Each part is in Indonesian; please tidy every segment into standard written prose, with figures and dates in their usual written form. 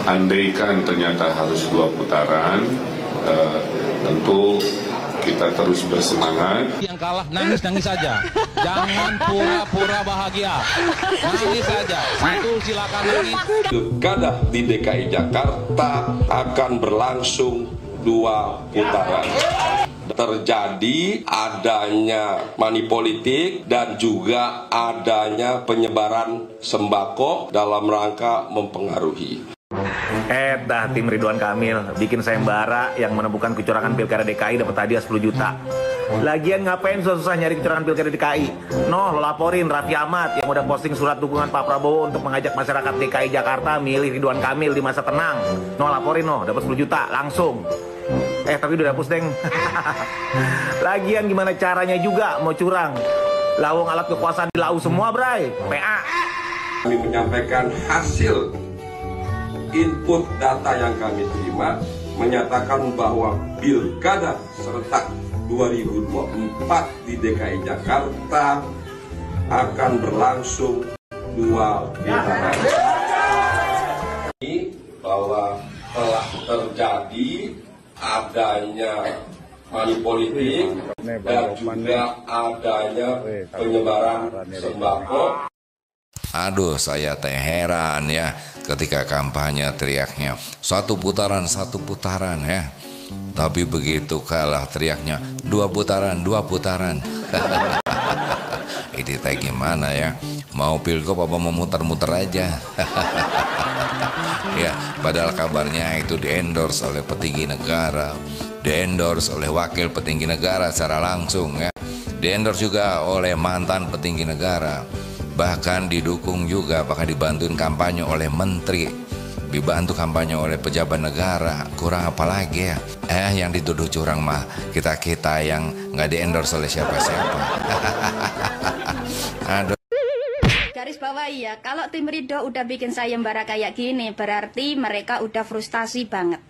Andaikan ternyata harus 2 putaran, tentu kita terus bersemangat. Yang kalah nangis-nangis saja, jangan pura-pura bahagia, nangis saja. Itu silakan nangis. Pilkada di DKI Jakarta akan berlangsung 2 putaran. Terjadi adanya money politik dan juga adanya penyebaran sembako dalam rangka mempengaruhi. Dah tim Ridwan Kamil bikin sayembara yang menemukan kecurangan pilkada DKI dapat hadiah 10 juta. Lagian ngapain susah-susah nyari kecurangan pilkada DKI? Noh, lo laporin Raffi Ahmad yang udah posting surat dukungan Pak Prabowo untuk mengajak masyarakat DKI Jakarta milih Ridwan Kamil di masa tenang. Noh, laporin noh, dapat 10 juta langsung. Tapi udah dihapus, Deng. Lagian gimana caranya juga mau curang? Lawang alat kekuasaan dilau semua, Bray. PA. Kami menyampaikan hasil input data yang kami terima menyatakan bahwa pilkada serentak 2024 di DKI Jakarta akan berlangsung 2 putaran. Bahwa telah terjadi adanya money politik dan juga adanya penyebaran sembako. Aduh, saya teh heran ya ketika kampanye teriaknya satu putaran ya. Tapi begitu kalah teriaknya 2 putaran. Ini teh gimana ya? Mau pilgub apa mau muter-muter aja? Ya, padahal kabarnya itu di-endorse oleh petinggi negara, di-endorse oleh wakil petinggi negara secara langsung ya. Di-endorse juga oleh mantan petinggi negara. Bahkan didukung juga, bahkan dibantuin kampanye oleh menteri, dibantu kampanye oleh pejabat negara. Kurang apa lagi ya? Yang dituduh curang mah kita yang nggak di-endorse oleh siapa-siapa. Aduh. Garis bawah ya, kalau tim Ridho udah bikin sayembara kayak gini, berarti mereka udah frustasi banget.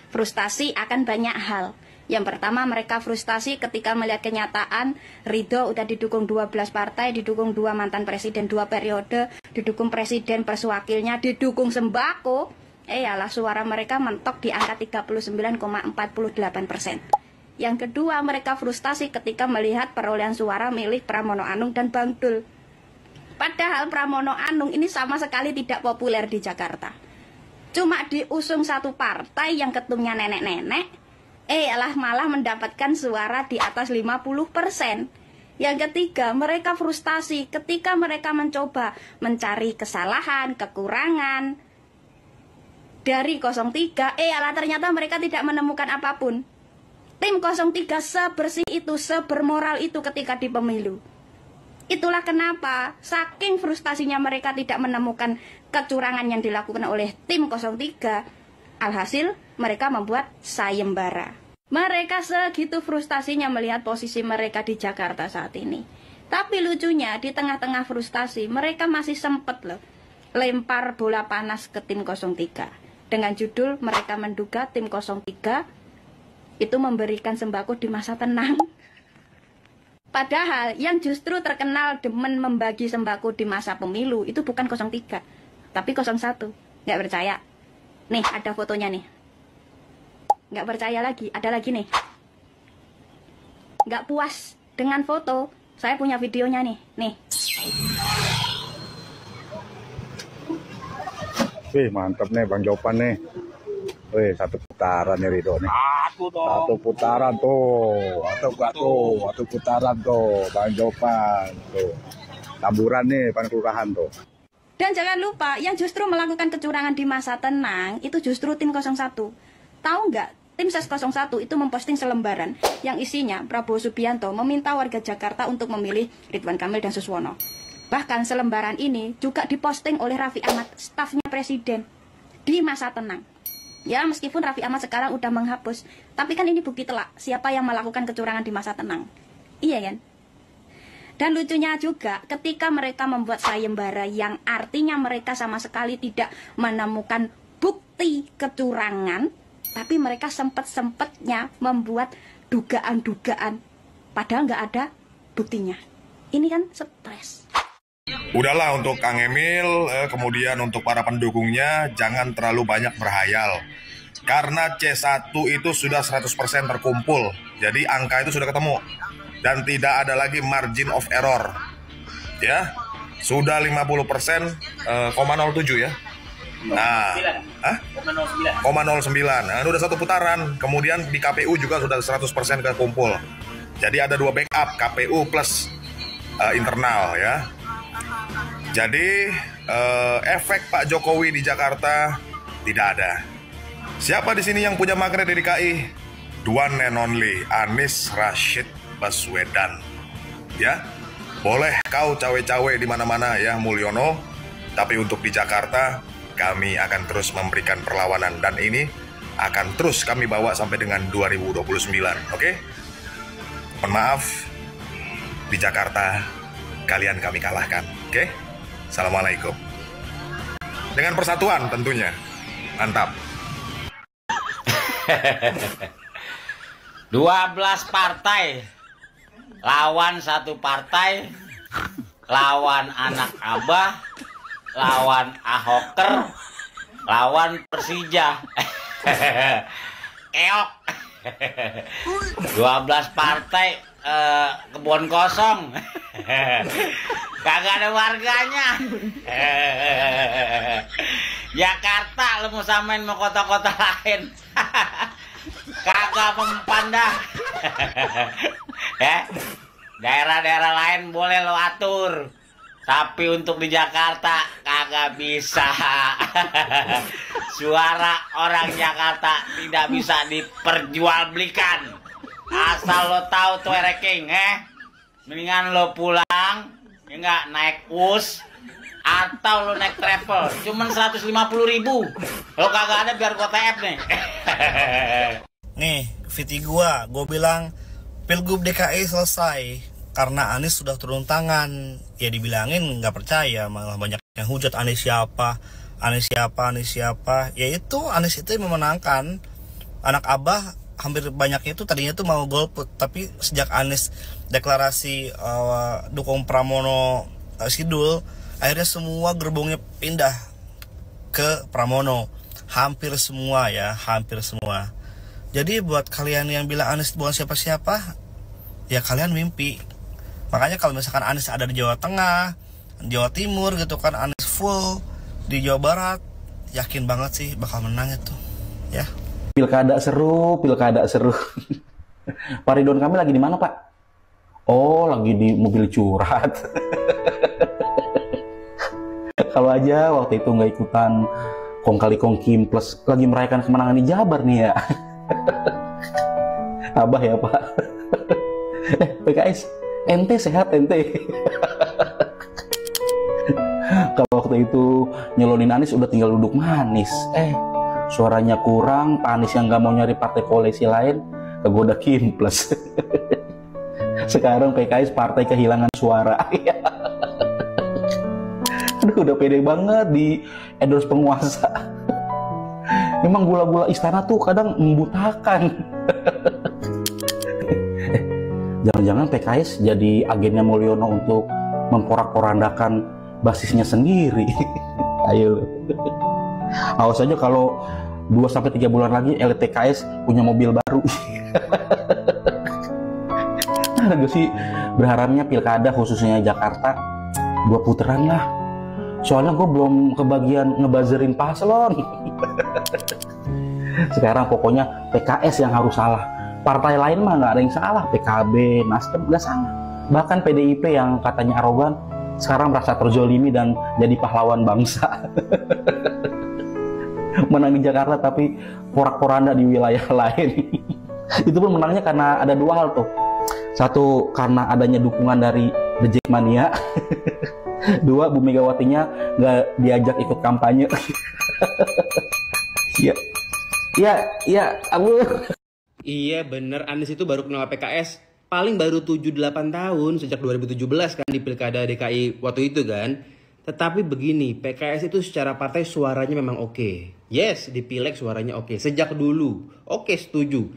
Frustasi akan banyak hal. Yang pertama, mereka frustasi ketika melihat kenyataan Ridho udah didukung 12 partai, didukung 2 mantan presiden 2 periode, didukung presiden plus wakilnya, didukung sembako. Yalah, suara mereka mentok di angka 39,48%. Yang kedua, mereka frustasi ketika melihat perolehan suara milik Pramono Anung dan Bang Dul. Padahal Pramono Anung ini sama sekali tidak populer di Jakarta. Cuma diusung satu partai yang ketumnya nenek-nenek, malah mendapatkan suara di atas 50%. Yang ketiga, mereka frustasi ketika mereka mencoba mencari kesalahan, kekurangan dari 03, ternyata mereka tidak menemukan apapun. Tim 03 sebersih itu, sebermoral itu ketika di pemilu. Itulah kenapa saking frustasinya mereka tidak menemukan kecurangan yang dilakukan oleh tim 03, alhasil mereka membuat sayembara. Mereka segitu frustasinya melihat posisi mereka di Jakarta saat ini. Tapi lucunya di tengah-tengah frustasi mereka masih sempat loh lempar bola panas ke tim 03. Dengan judul mereka menduga tim 03 itu memberikan sembako di masa tenang. Padahal yang justru terkenal demen membagi sembako di masa pemilu itu bukan 03, tapi 01. Nggak percaya? Nih, ada fotonya nih. Nggak percaya lagi, ada lagi nih. Nggak puas dengan foto, saya punya videonya nih. Nih. Wih, mantap nih Bang Jopan nih. Wih, 1 putaran nih Ridho nih. 1 putaran tuh. Satu putaran tuh Bang Jopan tuh. Taburan nih Pan Kelurahan tuh. Dan jangan lupa yang justru melakukan kecurangan di masa tenang itu justru tim 01. Tahu nggak? Tim Ses 01 itu memposting selembaran yang isinya Prabowo Subianto meminta warga Jakarta untuk memilih Ridwan Kamil dan Suswono. Bahkan selembaran ini juga diposting oleh Raffi Ahmad, stafnya presiden, di masa tenang. Ya, meskipun Raffi Ahmad sekarang udah menghapus, tapi kan ini bukti telak siapa yang melakukan kecurangan di masa tenang. Iya kan? Dan lucunya juga ketika mereka membuat sayembara yang artinya mereka sama sekali tidak menemukan bukti kecurangan, tapi mereka sempet-sempetnya membuat dugaan-dugaan padahal nggak ada buktinya. Ini kan stres. Udahlah untuk Kang Emil, kemudian untuk para pendukungnya, jangan terlalu banyak berhayal. Karena C1 itu sudah 100% terkumpul, jadi angka itu sudah ketemu. Dan tidak ada lagi margin of error. Ya, sudah 50%, 0,07 ya. Nah, 0,09. Nah, ini udah satu putaran. Kemudian di KPU juga sudah 100% terkumpul. Jadi ada 2 backup, KPU plus internal ya. Jadi efek Pak Jokowi di Jakarta tidak ada. Siapa di sini yang punya magnet di DKI? The one and only Anies Rashid Baswedan. Ya, boleh kau cawe-cawe di mana-mana ya Mulyono, tapi untuk di Jakarta kami akan terus memberikan perlawanan dan ini akan terus kami bawa sampai dengan 2029. Oke? Mohon maaf, di Jakarta kalian kami kalahkan. Oke? Assalamualaikum. Dengan persatuan tentunya. Mantap. 12 partai lawan satu partai, lawan anak Abah, lawan Ahoker, lawan Persija. Keok. 12 partai kebun kosong. Kagak ada warganya. Jakarta lu mau samain sama kota-kota lain. Kagak mempan dah. Daerah-daerah lain boleh lo atur, tapi untuk di Jakarta kagak bisa. Suara orang Jakarta tidak bisa diperjualbelikan. Asal lo tahu tuh ranking, mendingan lo pulang, ya nggak, naik bus atau lo naik travel, cuman 150.000. Lo kagak ada biar gua TF nih. Nih, VT gue bilang Pilgub DKI selesai karena Anies sudah turun tangan. Ya dibilangin nggak percaya, malah banyak yang hujat Anies siapa. Ya itu Anies itu yang memenangkan. Anak Abah hampir banyaknya itu tadinya tuh mau golput, tapi sejak Anies deklarasi dukung Pramono Sidul, akhirnya semua gerbongnya pindah ke Pramono. Hampir semua. Jadi buat kalian yang bilang Anies bukan siapa-siapa, ya kalian mimpi. Makanya kalau misalkan Anies ada di Jawa Tengah, Jawa Timur gitu kan, Anies full di Jawa Barat, yakin banget sih bakal menang itu, ya. Pilkada seru. Pak Ridwan Kamil lagi di mana, Pak? Oh, lagi di mobil curhat. Kalau aja waktu itu nggak ikutan kong kali kong Kim plus lagi merayakan kemenangan di Jabar nih ya. Abah ya, Pak. PKS, ente sehat ente. Kalau waktu itu nyalonin Anies udah tinggal duduk manis. Suaranya kurang, Pak Anies yang gak mau nyari partai koalisi lain, kegoda Kim plus. Sekarang PKS partai kehilangan suara. Aduh, udah pede banget di endorse penguasa. Memang gula-gula istana tuh kadang membutakan. Jangan-jangan PKS jadi agennya Mulyono untuk memporak-porandakan basisnya sendiri. Ayo. Awas aja kalau 2-3 bulan lagi elit PKS punya mobil baru. Nah, gue sih berharapnya pilkada khususnya Jakarta 2 putaran lah. Soalnya gue belum kebagian ngebazerin paslon. Sekarang pokoknya PKS yang harus salah. Partai lain mah nggak ada yang salah. PKB, Nasdem nggak salah. Bahkan PDIP yang katanya arogan sekarang merasa terzolimi dan jadi pahlawan bangsa. Menang di Jakarta tapi porak-poranda di wilayah lain. Itu pun menangnya karena ada 2 hal tuh. Satu, karena adanya dukungan dari The Jackmania. 2, Bu Megawatinya nggak diajak ikut kampanye. Iya, aku. Iya bener, Anies itu baru kenal PKS paling baru 7-8 tahun sejak 2017 kan di Pilkada DKI waktu itu kan. Tetapi begini, PKS itu secara partai suaranya memang oke. Yes, di Pileg suaranya oke. Sejak dulu, oke setuju.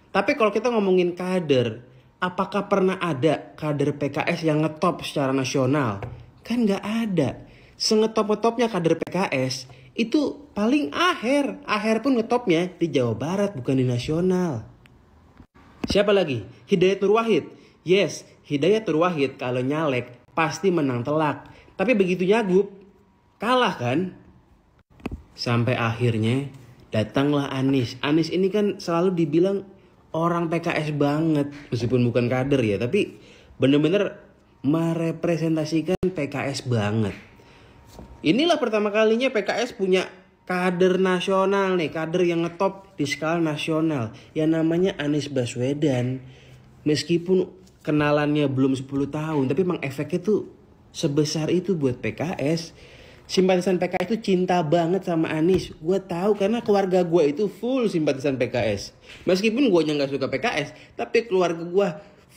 Tapi kalau kita ngomongin kader, apakah pernah ada kader PKS yang ngetop secara nasional? Kan nggak ada. Sengetop-topnya kader PKS itu paling akhir. Akhir pun ngetopnya di Jawa Barat, bukan di nasional. Siapa lagi? Hidayat Nur Wahid. Yes, Hidayat Nur Wahid kalau nyalek pasti menang telak. Tapi begitu nyagup, kalah kan? Sampai akhirnya datanglah Anies. Anies ini kan selalu dibilang orang PKS banget. Meskipun bukan kader ya, tapi bener-bener merepresentasikan PKS banget. Inilah pertama kalinya PKS punya kader nasional nih, kader yang ngetop di skala nasional, yang namanya Anies Baswedan. Meskipun kenalannya belum 10 tahun, tapi emang efeknya tuh sebesar itu buat PKS. Simpatisan PKS itu cinta banget sama Anies. Gue tahu karena keluarga gue itu full simpatisan PKS. Meskipun gue nggak suka PKS, tapi keluarga gue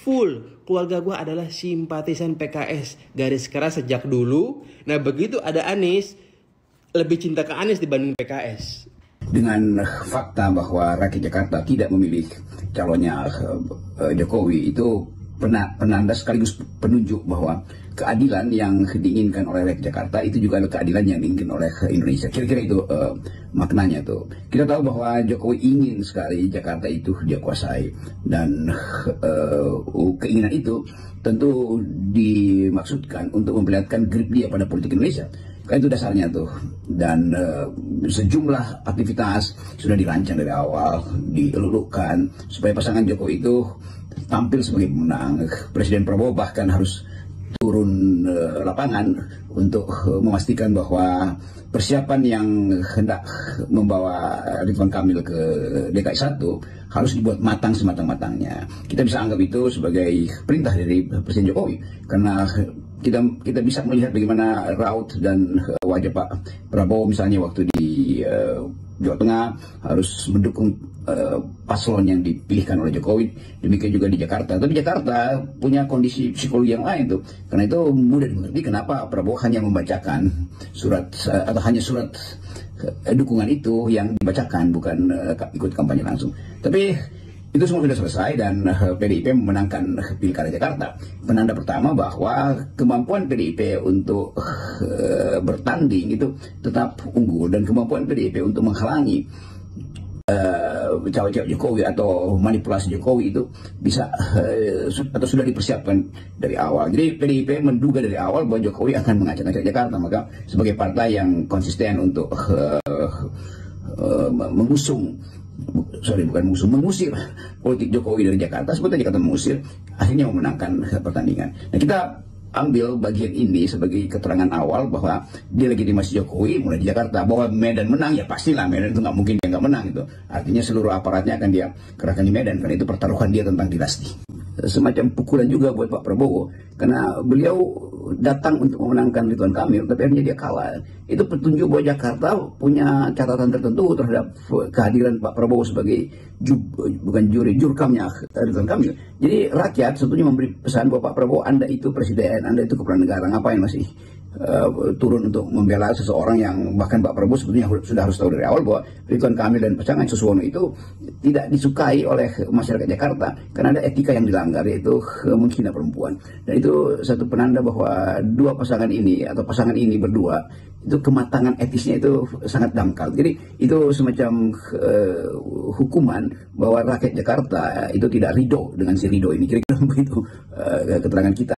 full. Keluarga gue adalah simpatisan PKS. Garis keras sejak dulu. Nah begitu ada Anies, lebih cinta ke Anies dibanding PKS. Dengan fakta bahwa rakyat Jakarta tidak memilih calonnya Jokowi, itu penanda sekaligus penunjuk bahwa keadilan yang diinginkan oleh rakyat Jakarta itu juga adalah keadilan yang diinginkan oleh Indonesia. Kira-kira itu maknanya tuh. Kita tahu bahwa Jokowi ingin sekali Jakarta itu dia kuasai, dan keinginan itu tentu dimaksudkan untuk memperlihatkan grip dia pada politik Indonesia. Kan itu dasarnya tuh. Dan sejumlah aktivitas sudah dirancang dari awal, dielulukan supaya pasangan Jokowi itu tampil sebagai pemenang. Presiden Prabowo bahkan harus turun lapangan untuk memastikan bahwa persiapan yang hendak membawa Ridwan Kamil ke DKI 1 harus dibuat matang sematang-matangnya. Kita bisa anggap itu sebagai perintah dari Presiden Jokowi, karena kita bisa melihat bagaimana raut dan wajah Pak Prabowo misalnya waktu di Jawa Tengah harus mendukung paslon yang dipilihkan oleh Jokowi. Demikian juga di Jakarta. Tapi Jakarta punya kondisi psikologi yang lain tuh. Karena itu mudah dimengerti kenapa Prabowo hanya membacakan surat atau hanya surat dukungan itu yang dibacakan, bukan ikut kampanye langsung. Tapi itu semua sudah selesai dan PDIP memenangkan Pilkada Jakarta. Penanda pertama bahwa kemampuan PDIP untuk bertanding itu tetap unggul, dan kemampuan PDIP untuk menghalangi cawe-cawe Jokowi atau manipulasi Jokowi itu bisa atau sudah dipersiapkan dari awal. Jadi PDIP menduga dari awal bahwa Jokowi akan mengacak-acak Jakarta, maka sebagai partai yang konsisten untuk mengusir politik Jokowi dari Jakarta, sebetulnya Jakarta mengusir, akhirnya memenangkan pertandingan. Nah, kita ambil bagian ini sebagai keterangan awal bahwa delegitimasi Jokowi mulai di Jakarta. Bahwa Medan menang, ya pastilah Medan itu nggak mungkin dia nggak menang itu. Artinya seluruh aparatnya akan dia kerahkan di Medan, karena itu pertaruhan dia tentang dinasti. Semacam pukulan juga buat Pak Prabowo, karena beliau datang untuk memenangkan Ridwan Kamil, tapi akhirnya dia kalah. Itu petunjuk bahwa Jakarta punya catatan tertentu terhadap kehadiran Pak Prabowo sebagai jurkamnya Ridwan Kamil. Jadi rakyat sebetulnya memberi pesan bahwa Pak Prabowo, Anda itu presiden, Anda itu kepala negara, ngapain masih turun untuk membela seseorang yang bahkan Pak Prabowo sebetulnya sudah harus tahu dari awal bahwa Ridwan Kamil dan pasangan Suswono itu tidak disukai oleh masyarakat Jakarta karena ada etika yang dilanggar, yaitu menghina perempuan. Dan itu satu penanda bahwa dua pasangan ini atau pasangan ini berdua itu kematangan etisnya itu sangat dangkal. Jadi itu semacam hukuman bahwa rakyat Jakarta itu tidak ridho dengan si Ridho ini. Kira-kira begitu keterangan kita.